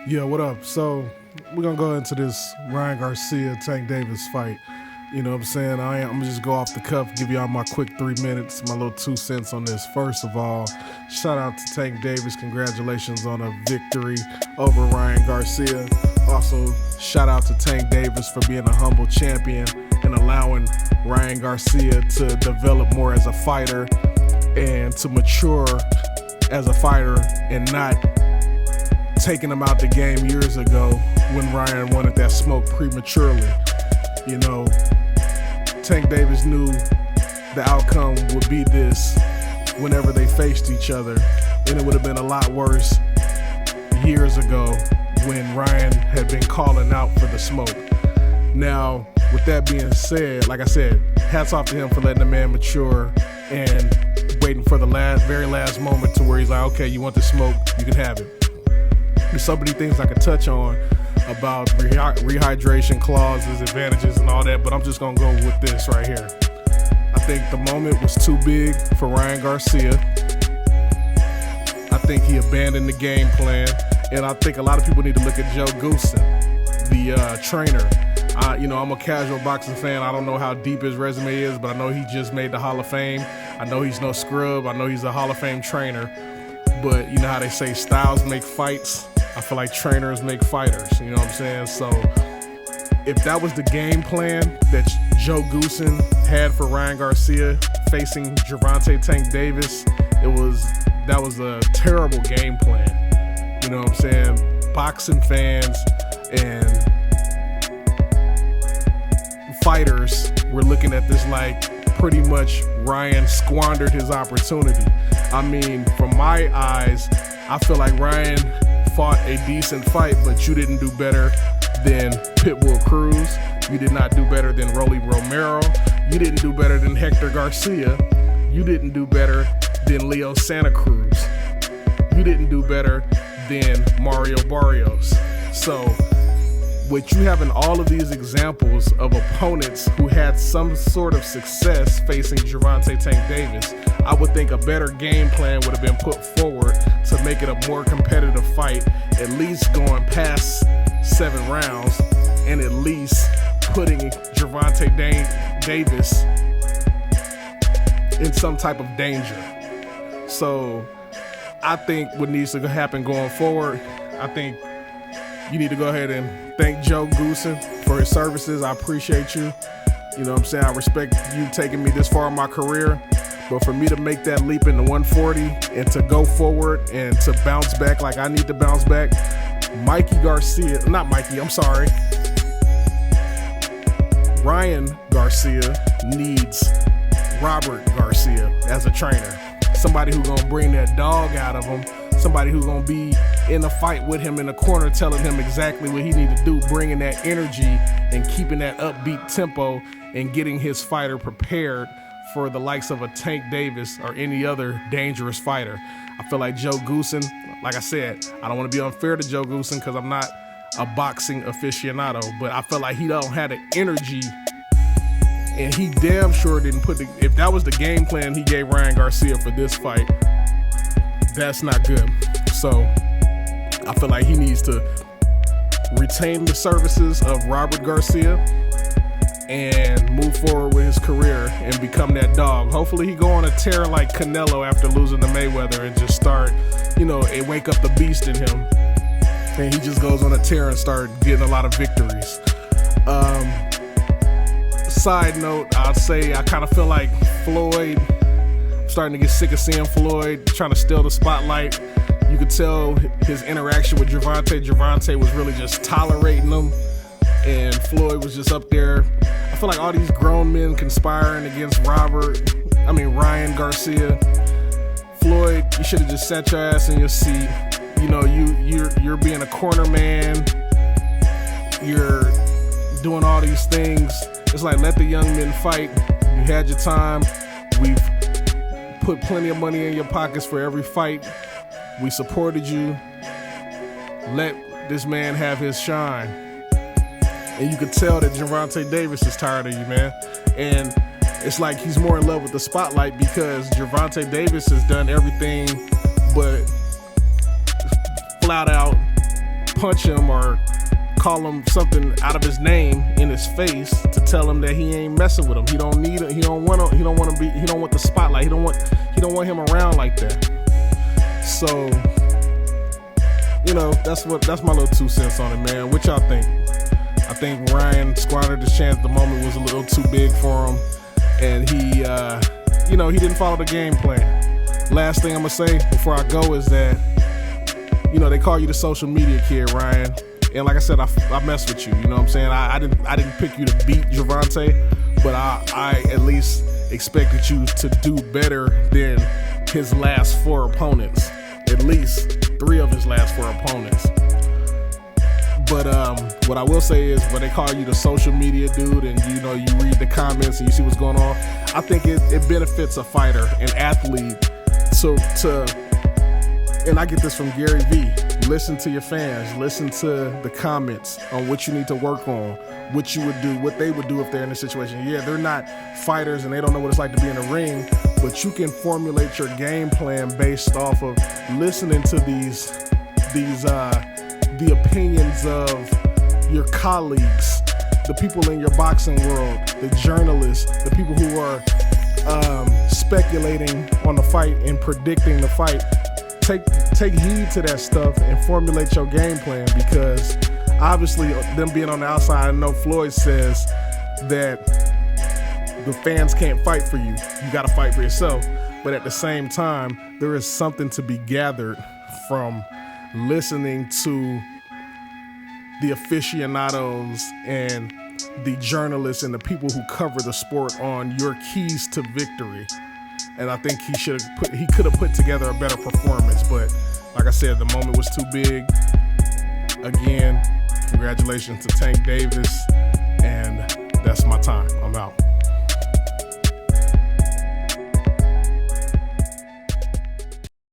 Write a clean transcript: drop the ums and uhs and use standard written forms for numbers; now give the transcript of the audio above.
Yeah, what up? So we're gonna go into this Ryan Garcia Tank Davis fight. You know what I'm saying? I'm gonna just go off the cuff, give y'all my quick 3 minutes, my little 2 cents on this. First of all, shout out to Tank Davis. Congratulations on a victory over Ryan Garcia. Also, shout out to Tank Davis for being a humble champion and allowing Ryan Garcia to develop more as a fighter and to mature as a fighter and not taking him out the game years ago when Ryan wanted that smoke prematurely. You know, Tank Davis knew the outcome would be this whenever they faced each other, and it would have been a lot worse years ago when Ryan had been calling out for the smoke. Now, with that being said, like I said, hats off to him for letting the man mature and waiting for the very last moment to where he's like, okay, you want the smoke, you can have it. There's so many things I could touch on about rehydration clauses, advantages, and all that, but I'm just gonna go with this right here. I think the moment was too big for Ryan Garcia. I think he abandoned the game plan, and I think a lot of people need to look at Joe Goosen, the trainer. I'm a casual boxing fan. I don't know how deep his resume is, but I know he just made the Hall of Fame. I know he's no scrub. I know he's a Hall of Fame trainer. But you know how they say styles make fights? I feel like trainers make fighters, you know what I'm saying? So if that was the game plan that Joe Goosen had for Ryan Garcia facing Gervonta Tank Davis, that was a terrible game plan. You know what I'm saying? Boxing fans and fighters were looking at this like pretty much Ryan squandered his opportunity. I mean, from my eyes, I feel like Ryan fought a decent fight, but you didn't do better than Pitbull Cruz. You did not do better than Rolly Romero. You didn't do better than Hector Garcia. You didn't do better than Leo Santa Cruz. You didn't do better than Mario Barrios. So, with you having all of these examples of opponents who had some sort of success facing Gervonta Tank Davis, I would think a better game plan would have been put forward to make it a more competitive fight, at least going past 7 rounds, and at least putting Gervonta Davis in some type of danger. So I think what needs to happen going forward, I think you need to go ahead and thank Joe Goosen for his services. I appreciate you. You know what I'm saying? I respect you taking me this far in my career. But for me to make that leap into 140 and to go forward and to bounce back like I need to bounce back, Ryan Garcia needs Robert Garcia as a trainer. Somebody who's gonna bring that dog out of him. Somebody who's gonna be in the fight with him in the corner, telling him exactly what he needs to do, bringing that energy and keeping that upbeat tempo and getting his fighter prepared for the likes of a Tank Davis or any other dangerous fighter. I feel like Joe Goosen, like I said, I don't want to be unfair to Joe Goosen because I'm not a boxing aficionado, but I feel like he don't have the energy, and he damn sure didn't if that was the game plan he gave Ryan Garcia for this fight, that's not good. So I feel like he needs to retain the services of Robert Garcia and move forward with his career and become that dog. Hopefully he go on a tear like Canelo after losing to Mayweather and just start, and wake up the beast in him. And he just goes on a tear and start getting a lot of victories. Side note, I'd say I kind of feel like Floyd, I'm starting to get sick of seeing Floyd trying to steal the spotlight. You could tell his interaction with Gervonta was really just tolerating him, and Floyd was just up there. I feel like all these grown men conspiring against Ryan Garcia. Floyd, you should have just sat your ass in your seat. You're being a corner man. You're doing all these things. It's like, let the young men fight. You had your time. We've put plenty of money in your pockets for every fight. We supported you. Let this man have his shine. And you could tell that Gervonta Davis is tired of you, man. And it's like he's more in love with the spotlight because Gervonta Davis has done everything but flat out punch him or call him something out of his name in his face to tell him that he ain't messing with him. He don't need it. He don't want the spotlight. He don't want him around like that. So, that's my little 2 cents on it, man. What y'all think? I think Ryan squandered his chance. The moment was a little too big for him, and he didn't follow the game plan. Last thing I'm gonna say before I go is that, they call you the social media kid, Ryan. And like I said, I mess with you. You know what I'm saying? I didn't pick you to beat Javante, but I at least expected you to do better than his last 4 opponents. At least 3 of his last 4 opponents. But what I will say is, when they call you the social media dude, and you read the comments and you see what's going on, I think it benefits a fighter, an athlete, and I get this from Gary Vee. Listen to your fans. Listen to the comments on what you need to work on, what you would do, what they would do if they're in a situation. Yeah, they're not fighters and they don't know what it's like to be in a ring, but you can formulate your game plan based off of listening to the opinions of your colleagues, the people in your boxing world, the journalists, the people who are speculating on the fight and predicting the fight. Take heed to that stuff and formulate your game plan, because obviously them being on the outside, I know Floyd says that the fans can't fight for you. You got to fight for yourself. But at the same time, there is something to be gathered from listening to the aficionados and the journalists and the people who cover the sport on your keys to victory. And I think he could have put together a better performance, but like I said, the moment was too big. Again, congratulations to Tank Davis, and that's my time. I'm out.